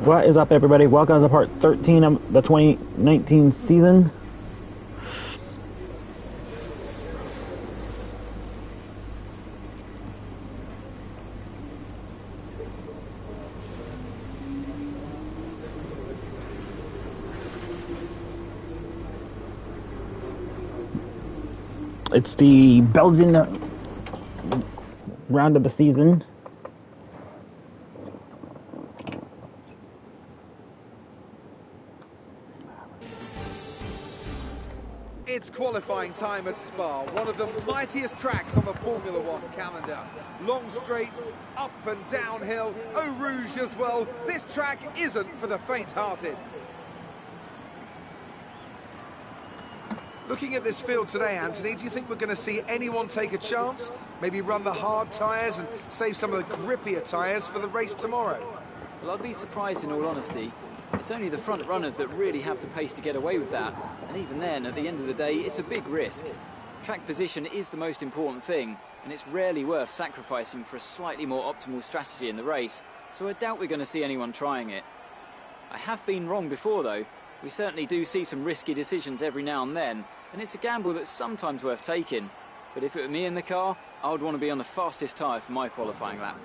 What is up, everybody? Welcome to part 13 of the 2019 season. It's the Belgian round of the season. It's qualifying time at Spa, one of the mightiest tracks on the Formula One calendar. Long straights, up and downhill, Eau Rouge as well. This track isn't for the faint-hearted. Looking at this field today, Anthony, do you think we're going to see anyone take a chance? Maybe run the hard tyres and save some of the grippier tyres for the race tomorrow? Well, I'd be surprised in all honesty. It's only the front runners that really have the pace to get away with that. And even then, at the end of the day, it's a big risk. Track position is the most important thing, and it's rarely worth sacrificing for a slightly more optimal strategy in the race, so I doubt we're going to see anyone trying it. I have been wrong before, though. We certainly do see some risky decisions every now and then, and it's a gamble that's sometimes worth taking. But if it were me in the car, I would want to be on the fastest tyre for my qualifying lap.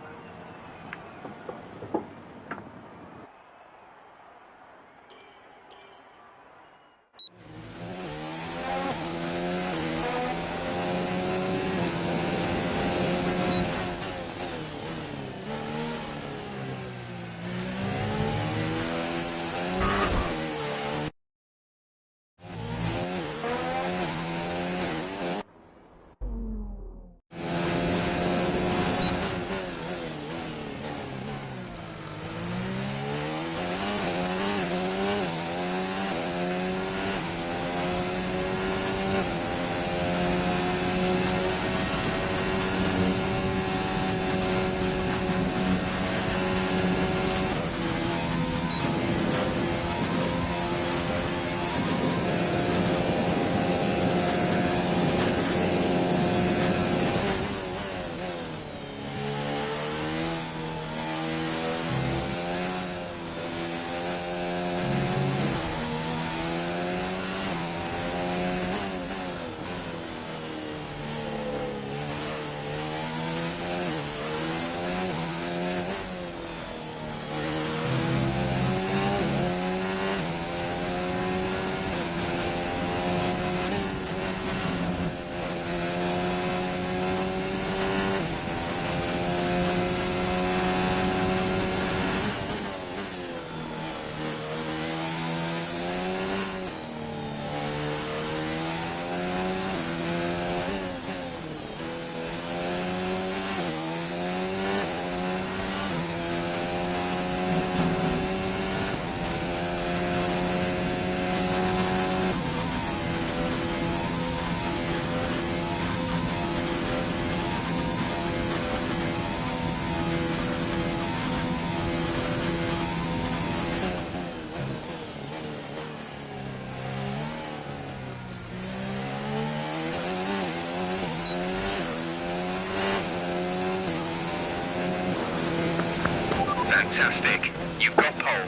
Fantastic. You've got pole.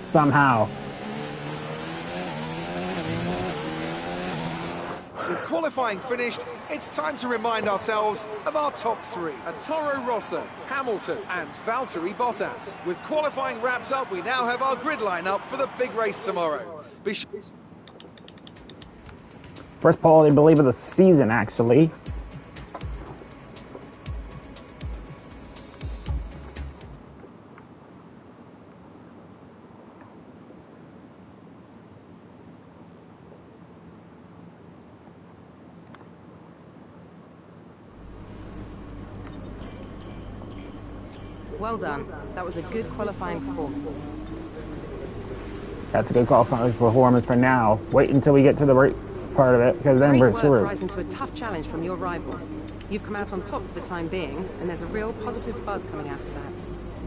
Somehow. With qualifying finished, it's time to remind ourselves of our top three. Toro Rosso, Hamilton and Valtteri Bottas. With qualifying wrapped up, we now have our grid lineup for the big race tomorrow. First pole, I believe, of the season, actually. Well done. That was a good qualifying performance. That's a good qualifying performance for now. Wait until we get to the race part of it, because then Great we're work through. rising to a tough challenge from your rival. You've come out on top for the time being, and there's a real positive buzz coming out of that.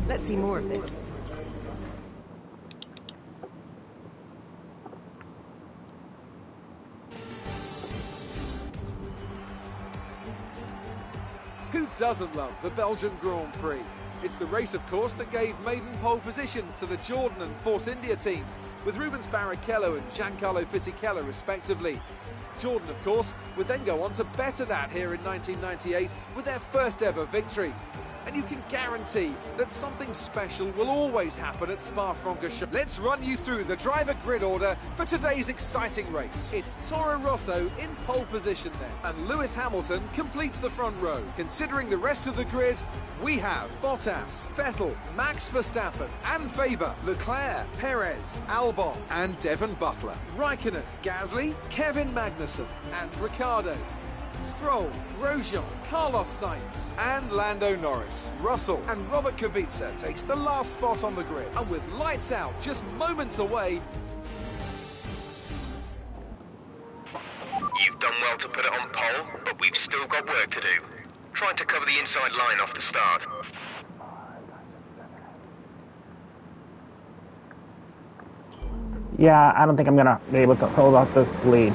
Let's see more of this. Who doesn't love the Belgian Grand Prix? It's the race, of course, that gave maiden pole positions to the Jordan and Force India teams, with Rubens Barrichello and Giancarlo Fisichella respectively. Jordan, of course, would then go on to better that here in 1998 with their first ever victory. And you can guarantee that something special will always happen at Spa-Francorchamps. Let's run you through the driver grid order for today's exciting race. It's Toro Rosso in pole position then, and Lewis Hamilton completes the front row. Considering the rest of the grid, we have Bottas, Vettel, Max Verstappen and Faber, Leclerc, Perez, Albon and Devon Butler, Raikkonen, Gasly, Kevin Magnussen and Ricciardo, Stroll, Grosjean, Carlos Sainz and Lando Norris. Russell and Robert Kubica takes the last spot on the grid. And with lights out just moments away... You've done well to put it on pole, but we've still got work to do. Trying to cover the inside line off the start. Yeah, I don't think I'm gonna be able to hold off this lead.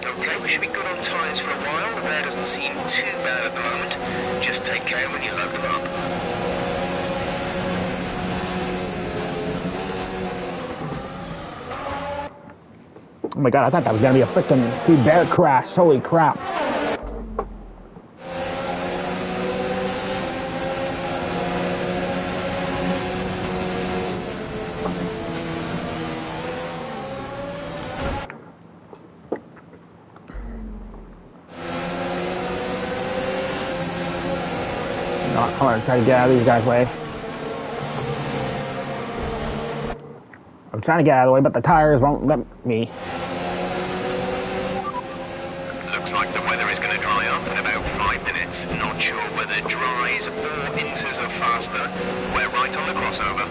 Okay, we should be good on tyres for a while. The wear doesn't seem too bad at the moment. Just take care when you load them up. Oh my god, I thought that was gonna be a freaking two-bear crash. Holy crap. I'm gonna try to get out of these guys' way. I'm trying to get out of the way, but the tires won't let me. Looks like the weather is going to dry up in about 5 minutes. Not sure whether dries or inters are faster. We're right on the crossover.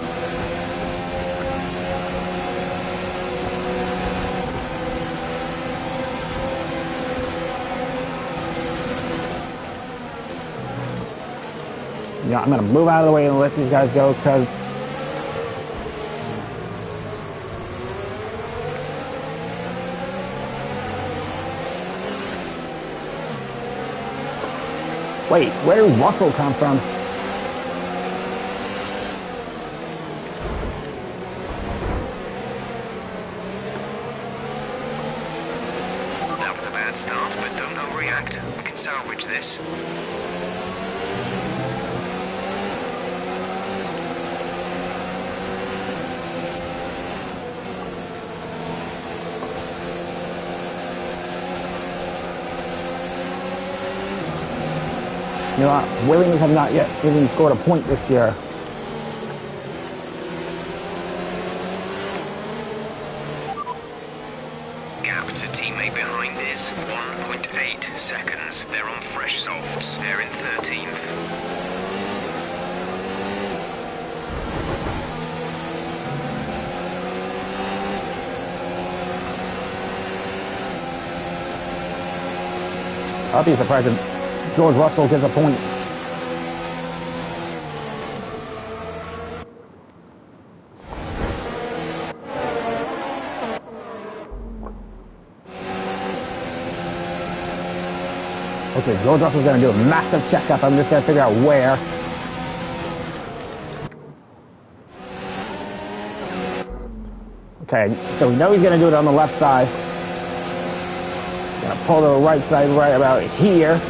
Yeah, I'm gonna move out of the way and let these guys go because wait, where did Russell come from? That was a bad start, but don't overreact. We can salvage this. You know what? Williams have not yet even scored a point this year. Gap to teammate behind is 1.8 seconds. They're on fresh softs. They're in 13th. I'll be surprised if George Russell gets a point. Okay, George Russell's going to do a massive checkup. I'm just going to figure out where. Okay, so we know he's going to do it on the left side. Going to pull to the right side right about here.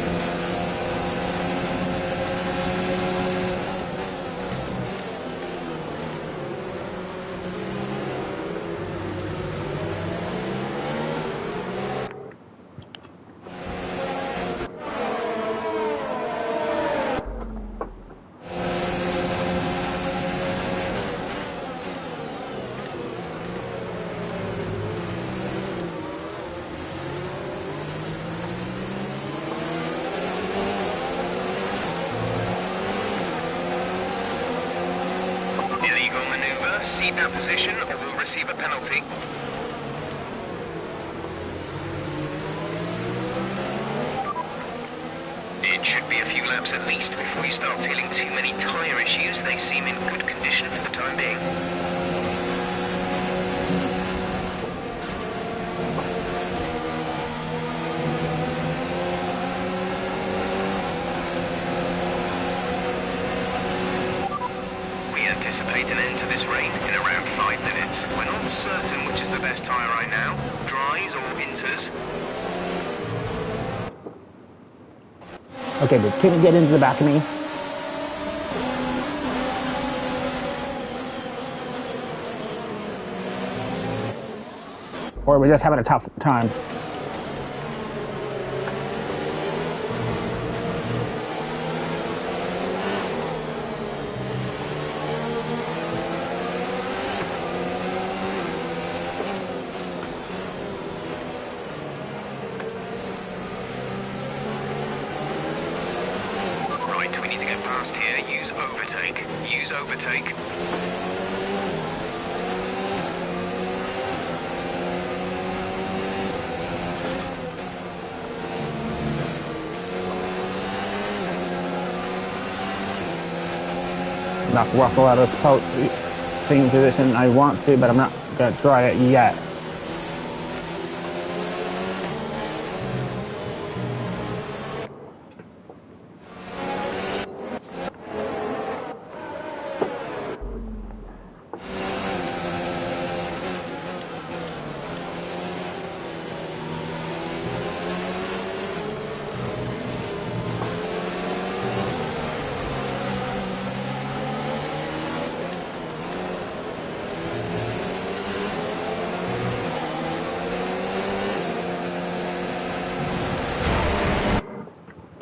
Cede that position or we'll receive a penalty. laps at least before you start feeling too many tyre issues. They seem in good condition for the time being. We anticipate an end to this rain in around 5 minutes. We're not certain which is the best tyre right now, dries or inters. Okay, but can we get into the back of me? Or we're just having a tough time? Right, we need to get past here. Use overtake. Use overtake. Knock Russell out of pole position. I want to, but I'm not going to try it yet.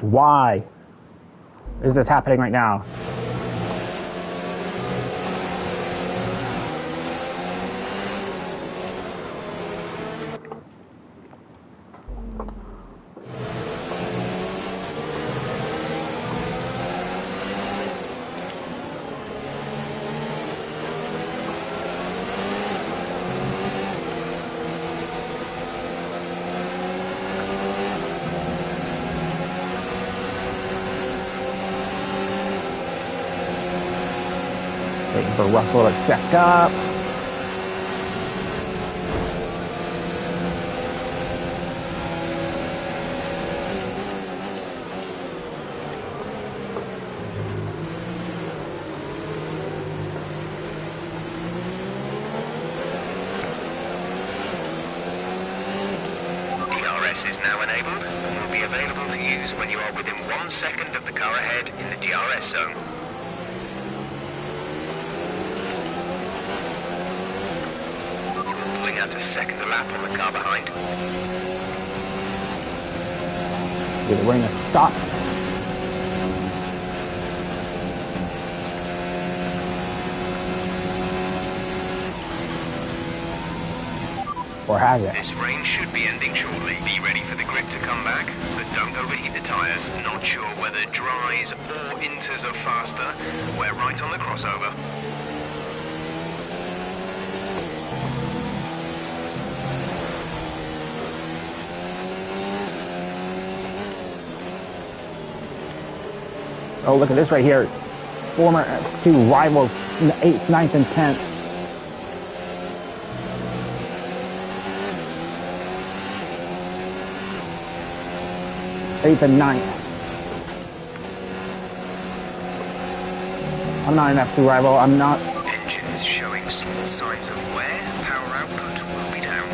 Why is this happening right now? Waiting for Russell to check up. DRS is now enabled and will be available to use when you are within 1 second of the car ahead in the DRS zone. Out to second the lap on the car behind. Either we're going to stop. Or has it? This rain should be ending shortly. Be ready for the grip to come back, but don't overheat the tyres. Not sure whether dries or inters are faster. We're right on the crossover. Oh, look at this right here. Former two rivals, 8th, 9th, and 10th. Eighth and 9th. I'm not an F2 rival. I'm not. Engine is showing small signs of wear. Power output will be down.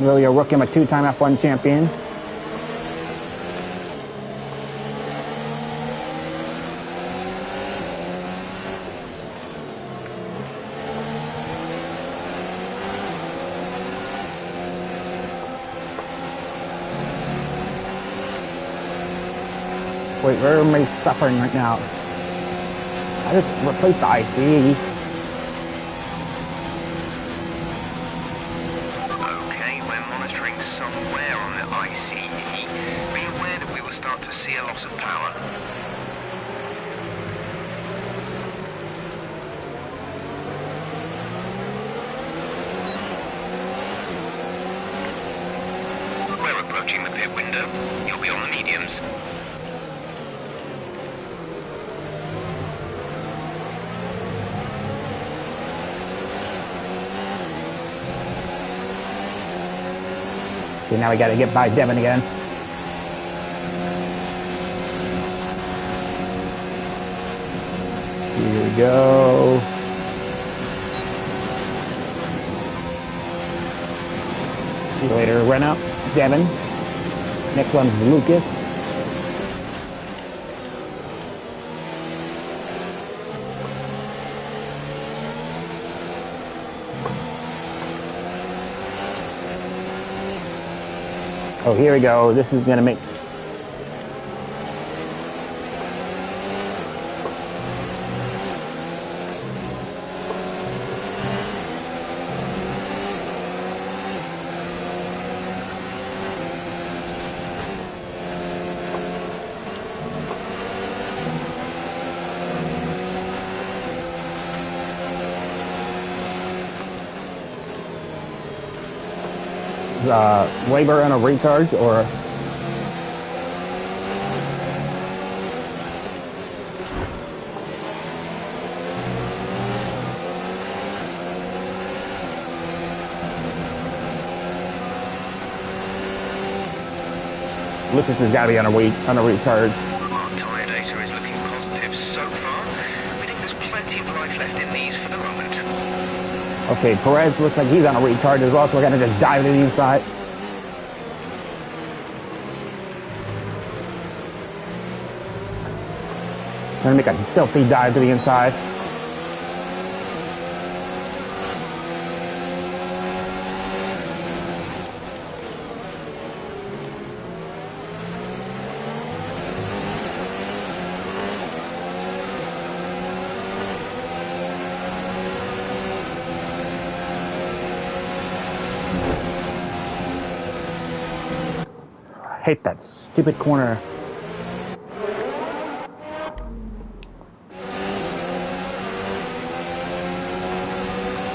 Really a rookie. I'm a two-time F1 champion. Wait, where am I suffering right now? I just replaced the IC. Okay, we're monitoring some wear on the ICE. Be aware that we will start to see a loss of power. We're approaching the pit window. You'll be on the mediums. Okay, now we gotta get by Devin again. Here we go. See you later. Run out, Devin. Next one's Lucas. Oh, here we go. This is gonna make. Labor on a recharge or Lucas has got to be on a recharge. Our tyre data is looking positive so far. We think there's plenty of life left in these for the moment. Okay, Perez looks like he's on a recharge as well, so we're gonna just dive to the inside. Gonna make a filthy dive to the inside. I hate that stupid corner.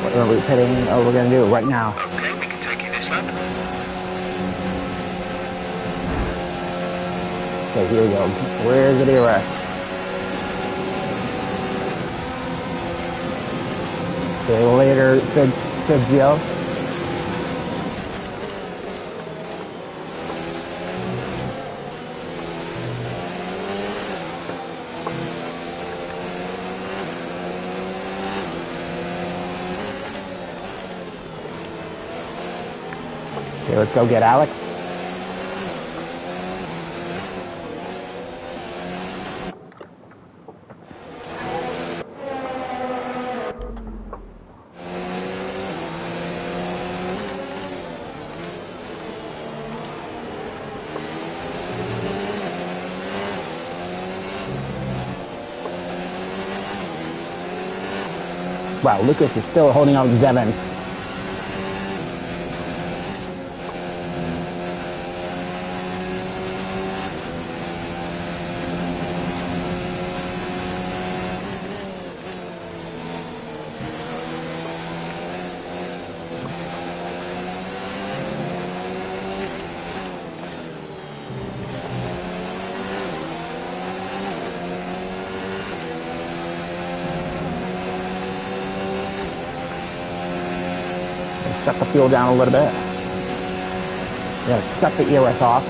What are we pitting? Oh, we're gonna do it right now. Okay, we can take it this lap. Okay, here we go. Where's the DRS? Okay, later, said Gio. Okay, let's go get Alex. Wow, Lucas is still holding on to Devin. Shut the fuel down a little bit. We're gonna shut the ERS off.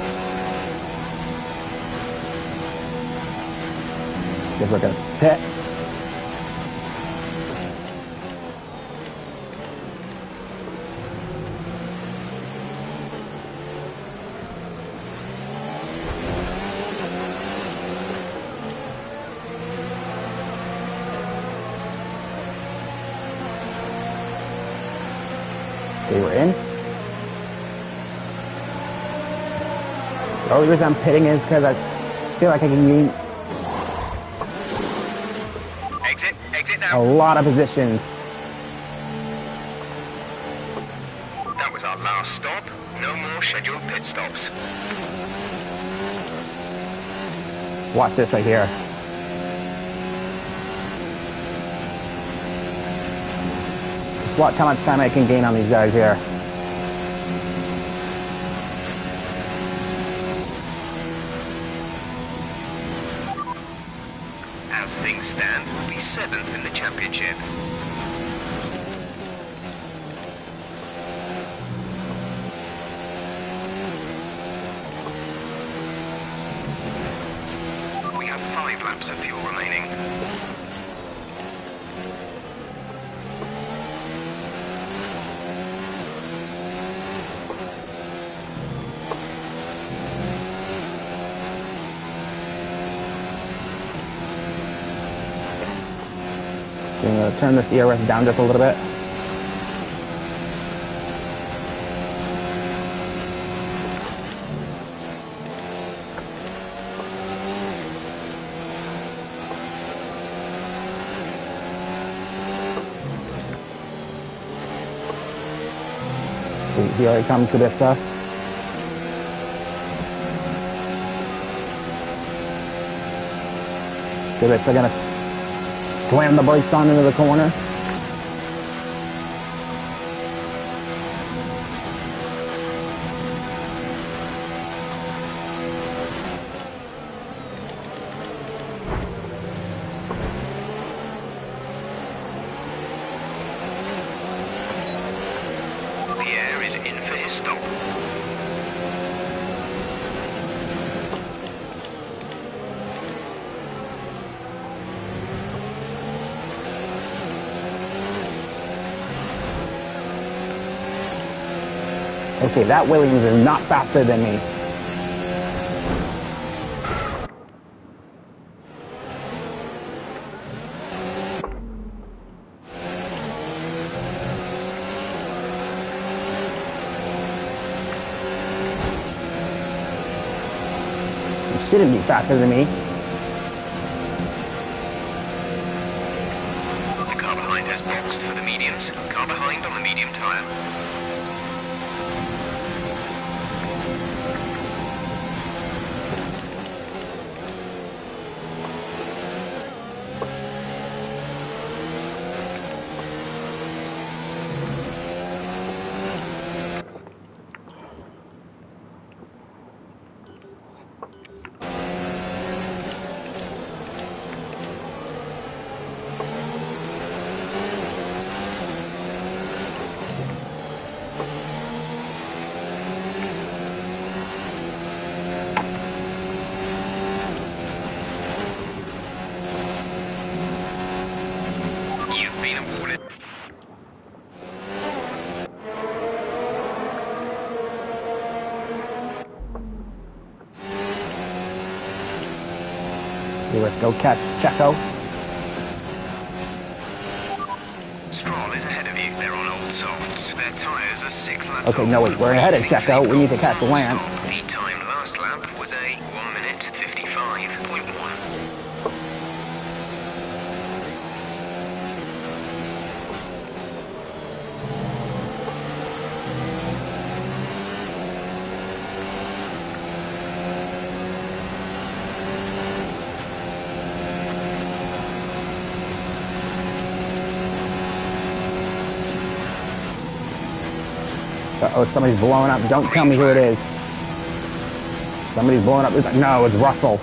Because we're gonna pit. Okay, we're in. The only reason I'm pitting is because I feel like I can gain Exit a now. lot of positions. That was our last stop. No more scheduled pit stops. Watch this right here. Just watch how much time I can gain on these guys here. As things stand, we'll be 7th in the championship. laps of fuel remaining. I'm going to turn this ERS down just a little bit. Ooh, here I come, Kubica. Kubica going to slam the brakes on into the corner. The air is in for his stop. Okay, that Williams is not faster than me. He shouldn't be faster than me. The car behind has boxed for the mediums. Car behind on the medium tyre. You've been awarded. Let's go catch Checo. Stroll is ahead of you. They're on old softs. Their tyres are 6 laps Okay, old. no, wait, we're ahead of Checo. We need to catch Lance. The time last lap was a 1 minute 55.1. Uh-oh, somebody's blowing up. Don't tell me who it is. Somebody's blowing up. No, it's Russell.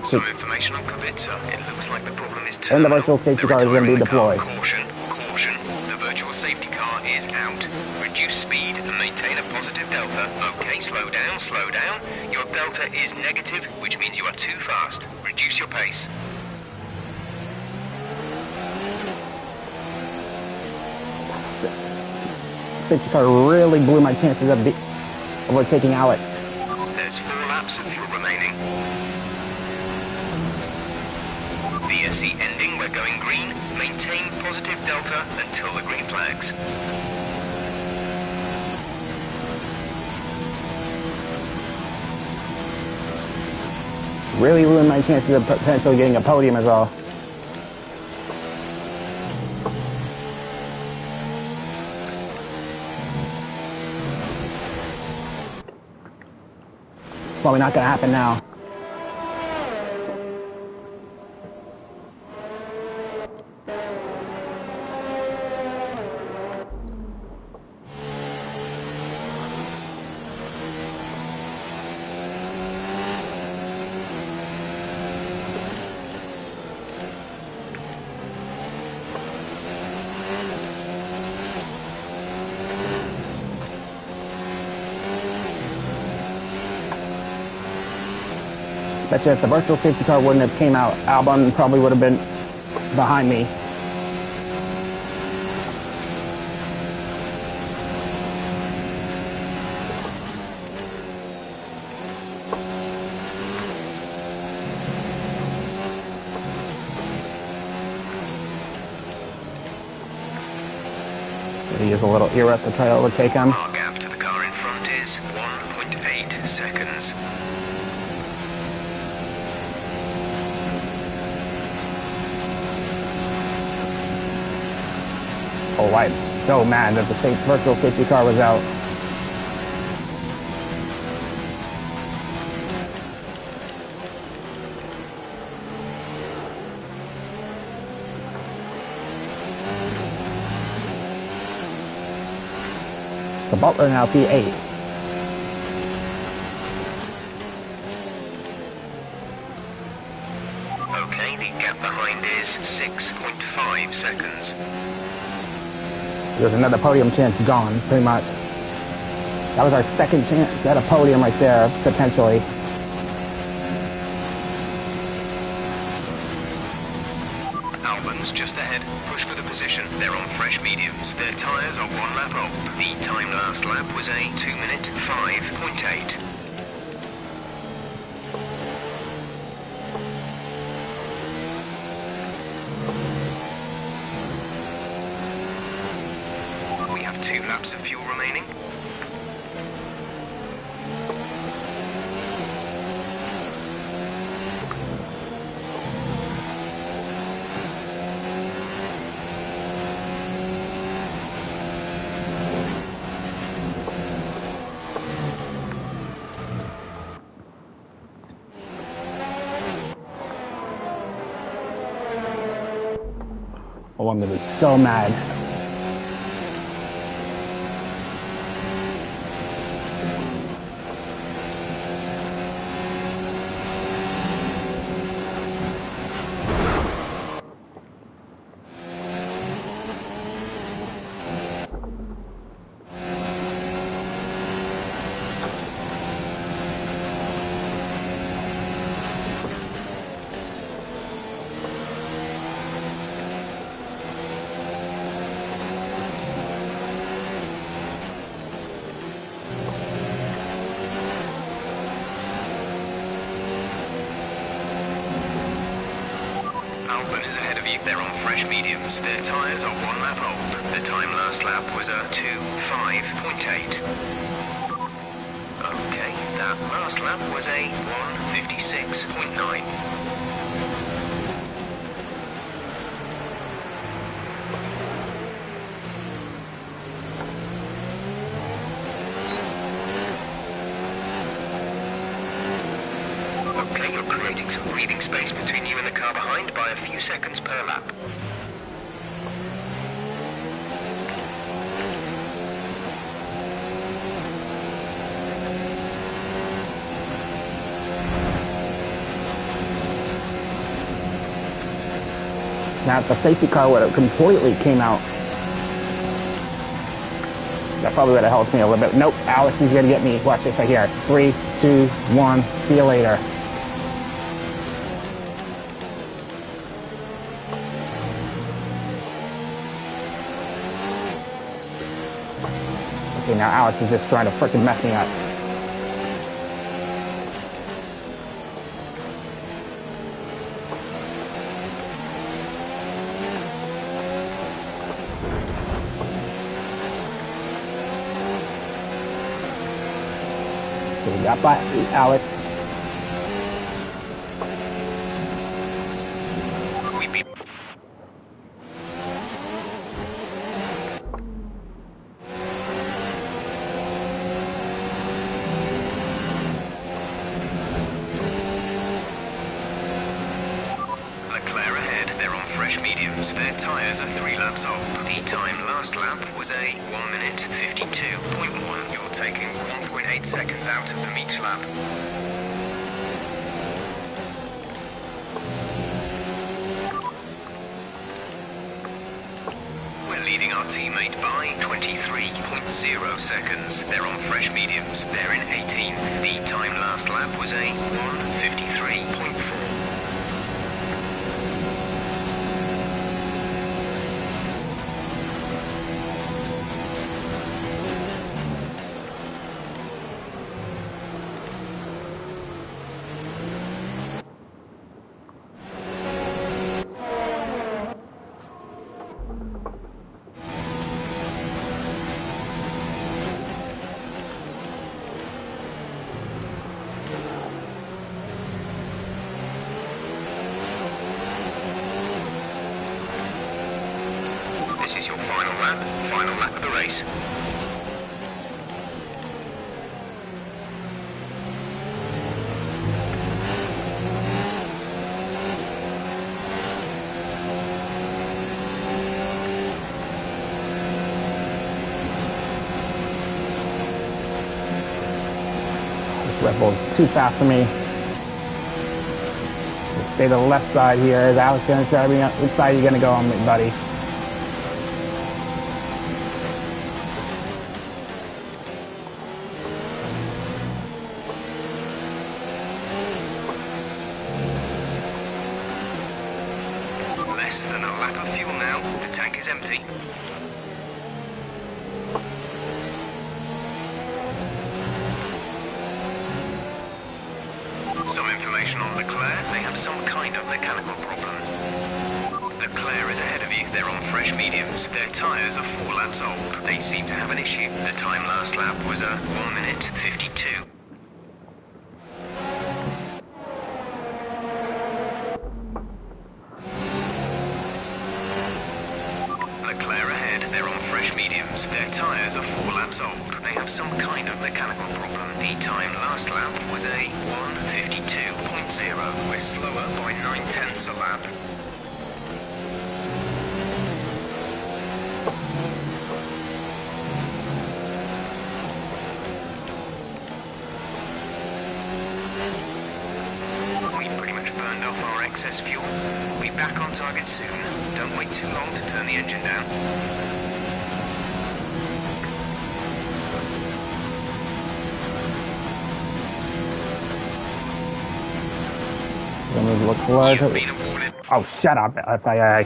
Some information on Kubica. It looks like the problem is And the terminal. virtual safety They're car is going to be retiring the car. deployed. Caution, caution. The virtual safety car is out. Reduce speed and maintain a positive delta. Okay, slow down, slow down. Your delta is negative, which means you are too fast. Reduce your pace. Safety car really blew my chances of overtaking Alex. There's 4 laps of fuel remaining. VSC ending, we're going green. Maintain positive delta until the green flags. Really ruined my chances of potentially getting a podium as well. Probably not going to happen now. Bet you if the virtual safety car wouldn't have came out, Albon probably would have been behind me. Use a little era to try to overtake him. Our gap to the car in front is 1.8 seconds. Oh, I'm so mad that the virtual safety car was out. The Butler now P8. Okay, the gap behind is 6.5 seconds. There's another podium chance gone, pretty much. That was our second chance at a podium right there, potentially. Albon's just ahead. Push for the position. They're on fresh mediums. Their tyres are 1 lap old. The time last lap was a 2 minute 5.8. We have 2 laps of fuel remaining. Oh, I'm gonna be so mad. Albon is ahead of you. They're on fresh mediums. Their tyres are 1 lap old. The time last lap was a 2.5.8. Okay, that last lap was a 1:56.9. Okay, you're creating some breathing space between you and the car behind by a few seconds per lap. Now, if the safety car would have completely came out, that probably would have helped me a little bit. Nope, Alex is going to get me. Watch this right here. 3, 2, 1. See you later. Okay, now Alex is just trying to freaking mess me up. Okay, we got by Alex. We beat. Leclerc ahead, they're on fresh mediums. Their tyres are 3 laps old. The time last lap was a 1:52.1. You're taking 1.8 seconds out of them each lap. We're leading our teammate by 23.0 seconds. They're on fresh mediums. They're in 18th. The time last lap was a 1:53.4. This is your final lap of the race. This Red Bull's too fast for me. Let's stay to the left side here. Is Alex going to try me? Which side are you going to go on, buddy? Less than a lap of fuel now. The tank is empty. Some information on Leclerc. They have some kind of mechanical problem. Leclerc is ahead of you. They're on fresh mediums. Their tyres are 4 laps old. They seem to have an issue. The time last lap was a 1:52. Leclerc ahead. They're on fresh mediums. Their tyres are 4 laps old. They have some kind of mechanical problem. The time last lap was a 1:52.0. We're slower by 9/10 a lap. We've pretty much burned off our excess fuel. We'll be back on target soon. Don't wait too long to turn the engine down. Leclerc. You've been awarded. Oh, shut up, FIA.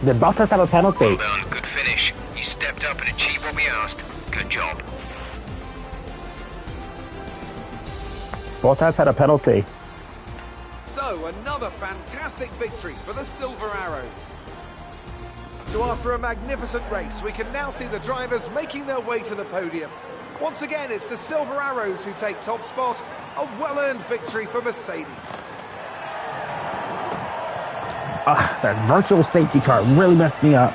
Did Bottas have a penalty? Well done, good finish. You stepped up and achieved what we asked. Good job. Bottas had a penalty. So, another fantastic victory for the Silver Arrows. So after a magnificent race, we can now see the drivers making their way to the podium. Once again, it's the Silver Arrows who take top spot. A well-earned victory for Mercedes. That virtual safety car really messed me up.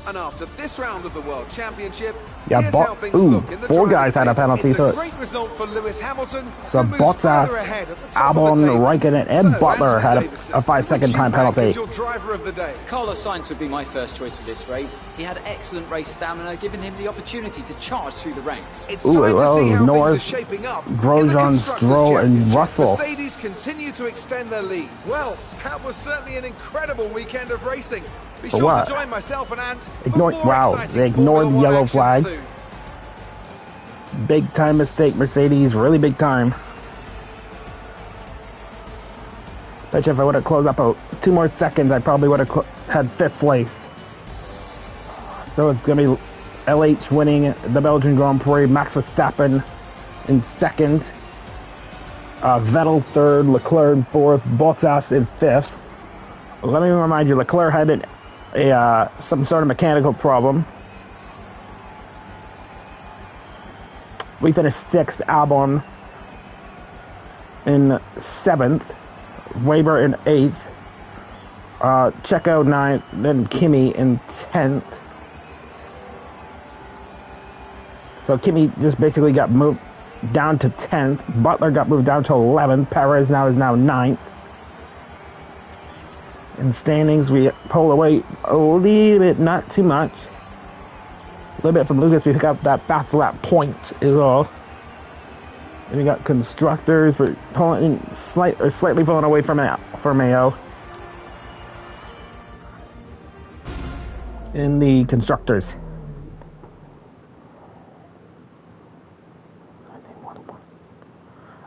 And after this round of the World Championship, Yeah, here's how things look in the 4 drivers' guys had a table. penalty, It's so a great result for Lewis Hamilton, so who moves further Bottas, ahead at the top of Albon, the table. Raikkonen, and So, Butler Anthony had Davidson, a 5-second which time you rank penalty. as your driver of the day. Carlos Sainz would be my first choice for this race. He had excellent race stamina, giving him the opportunity to charge through the ranks. It's Ooh, time well, to see how Norris, things are shaping up in the Grosjean, Constructors' Stroll, and Championship. Russell. Mercedes continue to extend their lead. Well, that was certainly an incredible weekend of racing. Be For sure what? to join myself and Ant for Ignored- more wow, exciting they ignored Formula 1 yellow action flags. soon. Big time mistake, Mercedes. Really big time. Bet you if I would have closed up 2 more seconds, I probably would have had 5th place. So it's going to be LH winning the Belgian Grand Prix, Max Verstappen in 2nd, Vettel 3rd, Leclerc in 4th, Bottas in 5th. Let me remind you, Leclerc had some sort of mechanical problem. We finished 6th, Albon in 7th, Weber in 8th, Checo 9th, then Kimi in 10th. So Kimi just basically got moved down to 10th. Butler got moved down to 11th. Perez is now 9th. In standings, we pull away a little bit, not too much. A little bit from Lucas. We pick up that fast lap point is all. Then we got constructors. We're pulling slightly pulling away from Mayo. In the constructors.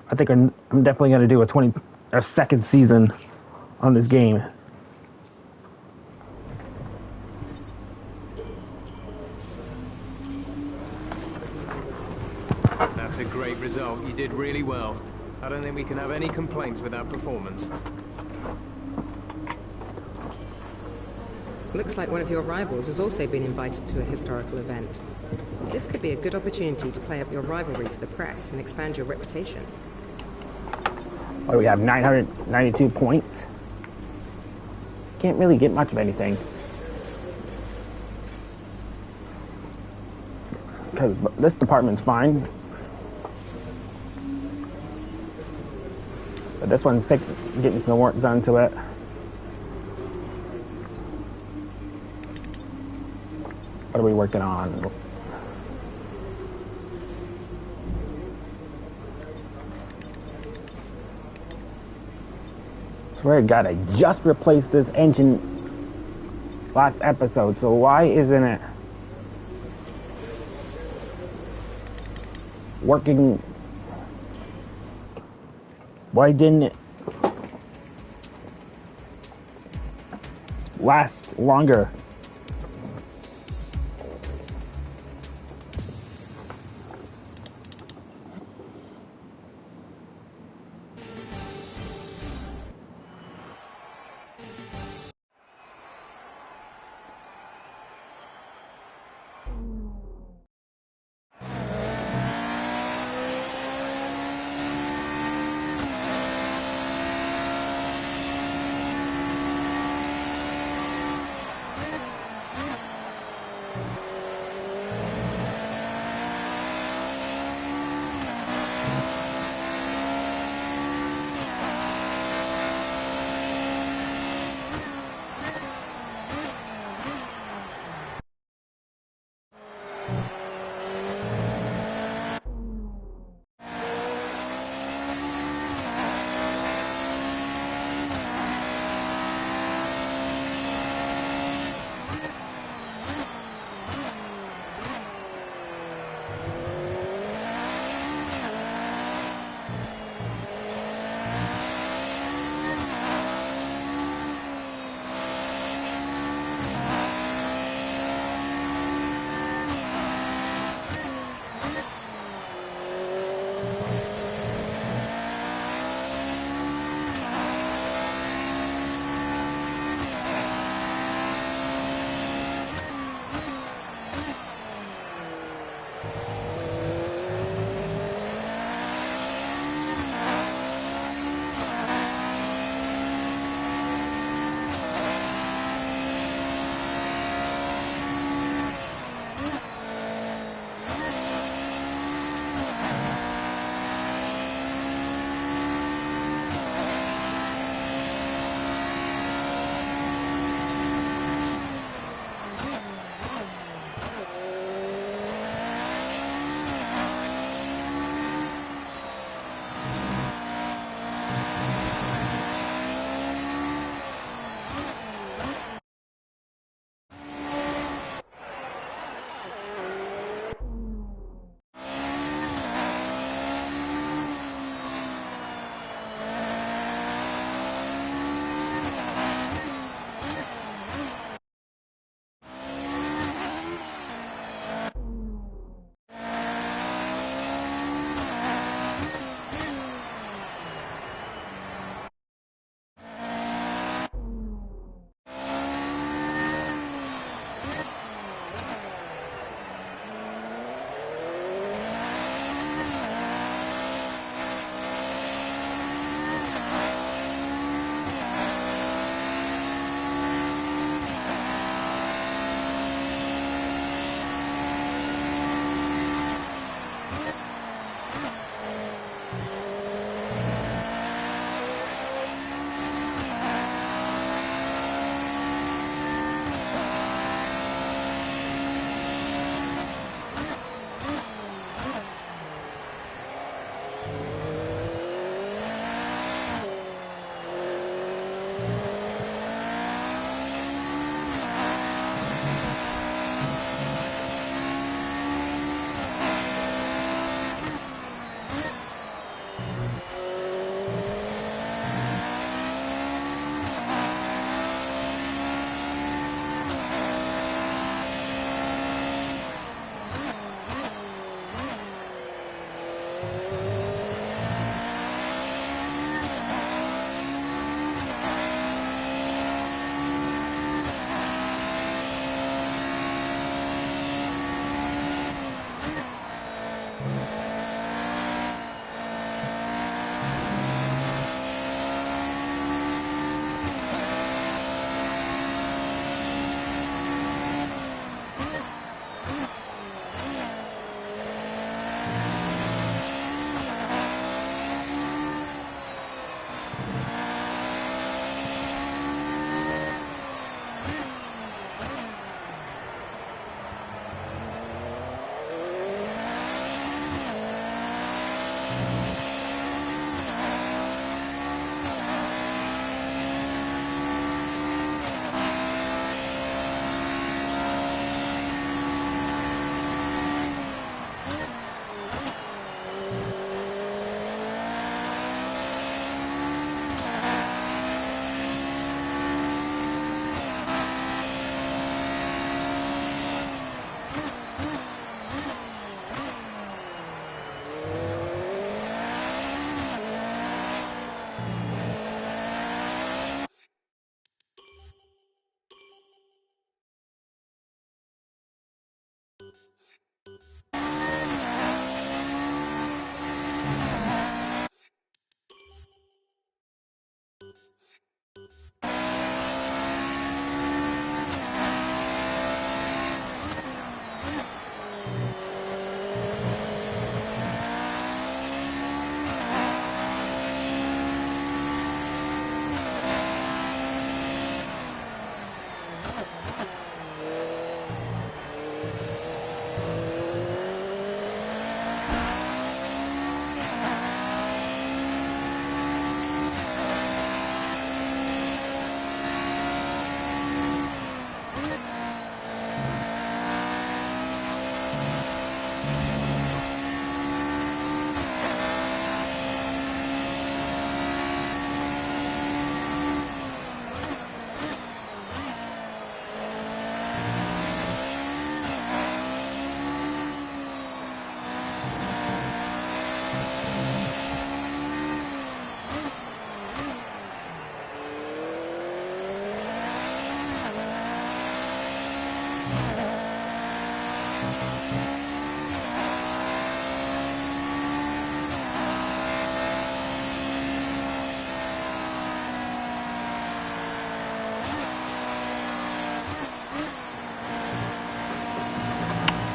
I think I'm definitely going to do a second season on this game. That's a great result. You did really well. I don't think we can have any complaints with that performance. Looks like one of your rivals has also been invited to a historical event. This could be a good opportunity to play up your rivalry for the press and expand your reputation. What do we have? 992 points. Can't really get much of anything. Because this department's fine. But this one's getting some work done to it. What are we working on? Swear to God, I just replaced this engine last episode, so why isn't it working? Why didn't it last longer?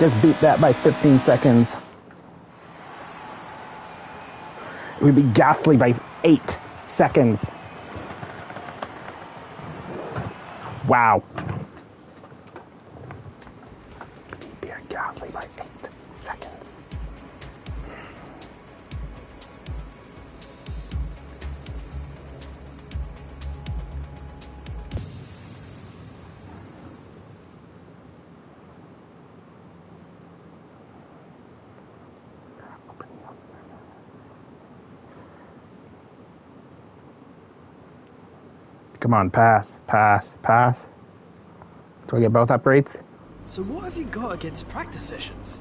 Just beat that by 15 seconds. It would be Gasly by 8 seconds. Wow. Beat Gasly by 8 seconds. Come on, pass, pass, pass. Do I get both upgrades? So what have you got against practice sessions?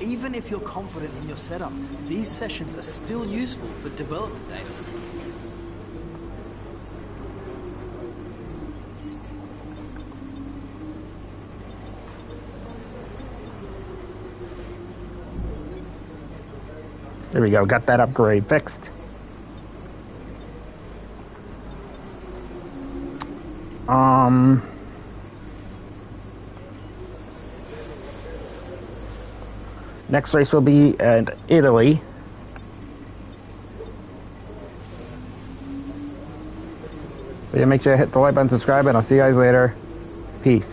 Even if you're confident in your setup, these sessions are still useful for development data. There we go, got that upgrade fixed. Next race will be in Italy. So yeah, make sure to hit the like button, subscribe, and I'll see you guys later. Peace.